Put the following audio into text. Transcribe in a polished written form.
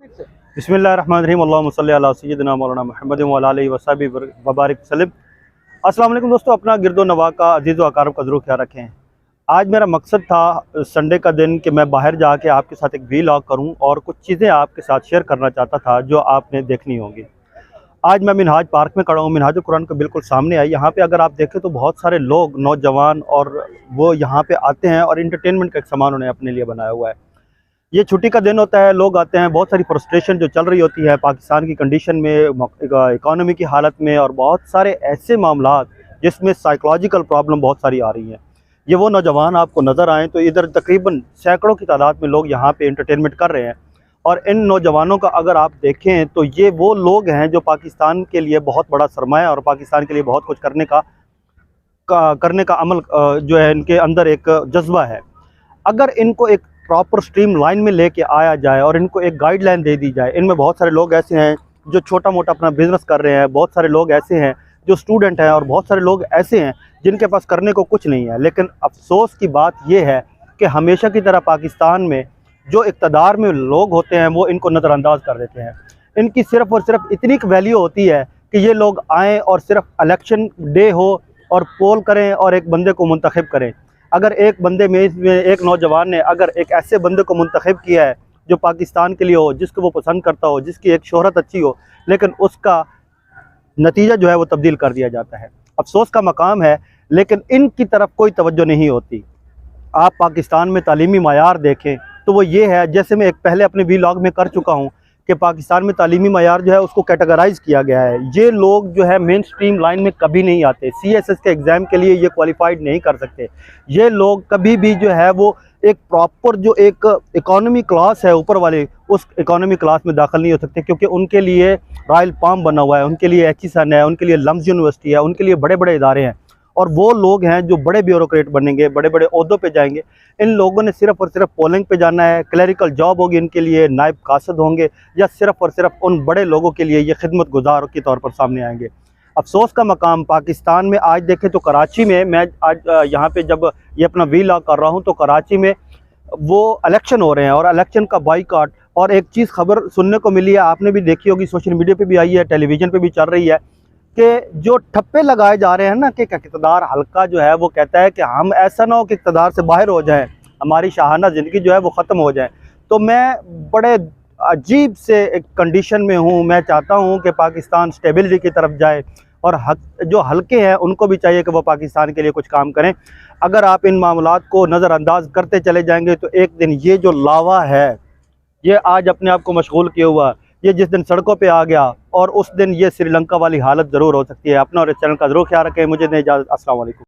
बिस्मिल्लाहिर्रहमानिर्रहीम अल्लाहुम्मा सल्ली अला सय्यिदिना मौलाना मुहम्मद व अला आलिहि व सहबिहि व बारिक वसल्लम। अस्सलाम वालेकुम दोस्तों, अपना गिरदो नवा का अजीज़ व अकारब का ज़रूर ख्याल रखें। आज मेरा मकसद था संडे का दिन कि मैं बाहर जाके आपके साथ एक वीलॉग करूं और कुछ चीज़ें आपके साथ शेयर करना चाहता था जो आपने देखनी होंगी। आज मैं मिनहाज पार्क में खड़ा हूँ, मिनहाजुल कुरान के बिल्कुल सामने आई। यहाँ पे अगर आप देखें तो बहुत सारे लोग नौजवान और वो यहाँ पे आते हैं और इंटरटेनमेंट का एक सामान उन्हें अपने लिए बनाया हुआ है। ये छुट्टी का दिन होता है, लोग आते हैं, बहुत सारी फ्रस्ट्रेशन जो चल रही होती है पाकिस्तान की कंडीशन में, इकोनॉमी की हालत में, और बहुत सारे ऐसे मामलात जिसमें साइकोलॉजिकल प्रॉब्लम बहुत सारी आ रही हैं। ये वो नौजवान आपको नज़र आएँ तो इधर तकरीबन सैकड़ों की तादाद में लोग यहाँ पे एंटरटेनमेंट कर रहे हैं। और इन नौजवानों का अगर आप देखें तो ये वो लोग हैं जो पाकिस्तान के लिए बहुत बड़ा सरमाया और पाकिस्तान के लिए बहुत कुछ करने का अमल जो है इनके अंदर एक जज्बा है। अगर इनको एक प्रॉपर स्ट्रीम लाइन में लेके आया जाए और इनको एक गाइडलाइन दे दी जाए। इनमें बहुत सारे लोग ऐसे हैं जो छोटा मोटा अपना बिजनेस कर रहे हैं, बहुत सारे लोग ऐसे हैं जो स्टूडेंट हैं, और बहुत सारे लोग ऐसे हैं जिनके पास करने को कुछ नहीं है। लेकिन अफसोस की बात यह है कि हमेशा की तरह पाकिस्तान में जो इक़्तिदार में लोग होते हैं वो इनको नज़रअंदाज कर देते हैं। इनकी सिर्फ़ और सिर्फ इतनी वैल्यू होती है कि ये लोग आएँ और सिर्फ इलेक्शन डे हो और पोल करें और एक बंदे को मुंतखब करें। अगर एक बंदे में एक नौजवान ने अगर एक ऐसे बंदे को मुंतखब किया है जो पाकिस्तान के लिए हो, जिसको वो पसंद करता हो, जिसकी एक शोहरत अच्छी हो, लेकिन उसका नतीजा जो है वो तब्दील कर दिया जाता है। अफसोस का मकाम है, लेकिन इनकी तरफ कोई तवज्जो नहीं होती। आप पाकिस्तान में तालीमी मायार देखें तो वो ये है, जैसे मैं एक पहले अपने वीलॉग में कर चुका हूँ कि पाकिस्तान में तालीमी मायार जो है उसको कैटेगराइज़ किया गया है। ये लोग जो है मेन स्ट्रीम लाइन में कभी नहीं आते, CSS के एग्ज़ाम के लिए ये क्वालिफाइड नहीं कर सकते। ये लोग कभी भी जो है वो एक प्रॉपर जो एक इकोनॉमी क्लास है ऊपर वाले, उस इकोनॉमी क्लास में दाखिल नहीं हो सकते, क्योंकि उनके लिए रॉयल पाम बना हुआ है, उनके लिए HSN है, उनके लिए लम्स यूनिवर्सिटी है, उनके लिए बड़े बड़े इदारे हैं। और वो लोग हैं जो बड़े ब्यूरोक्रेट बनेंगे, बड़े बड़े ओहदों पे जाएंगे। इन लोगों ने सिर्फ़ और सिर्फ पोलिंग पे जाना है, क्लरिकल जॉब होगी इनके लिए, नायब कासद होंगे, या सिर्फ़ और सिर्फ उन बड़े लोगों के लिए ये खिदमत गुजार के तौर पर सामने आएंगे। अफसोस का मकाम पाकिस्तान में आज देखें तो कराची में, मैं आज यहाँ पे जब ये अपना वीलॉग कर रहा हूँ तो कराची में वो इलेक्शन हो रहे हैं और इलेक्शन का बाइकआउट। और एक चीज़ खबर सुनने को मिली है, आपने भी देखी होगी, सोशल मीडिया पर भी आई है, टेलीविज़न पर भी चल रही है, कि जो ठप्पे लगाए जा रहे हैं ना कि इक़्तिदार हल्का जो है वो कहता है कि हम ऐसा ना हो कि इक़्तिदार से बाहर हो जाएं, हमारी शाहाना ज़िंदगी जो है वो ख़त्म हो जाए। तो मैं बड़े अजीब से एक कंडीशन में हूँ। मैं चाहता हूँ कि पाकिस्तान स्टेबिलिटी की तरफ जाए और जो हल्के हैं उनको भी चाहिए कि वो पाकिस्तान के लिए कुछ काम करें। अगर आप इन मामलात को नज़रअंदाज करते चले जाएंगे तो एक दिन ये जो लावा है, ये आज अपने आप को मशगूल किया हुआ, ये जिस दिन सड़कों पे आ गया और उस दिन ये श्रीलंका वाली हालत ज़रूर हो सकती है। अपना और इस चैनल का ज़रूर ख्याल रखें। मुझे दें इजाज़त। अस्सलाम वालेकुम।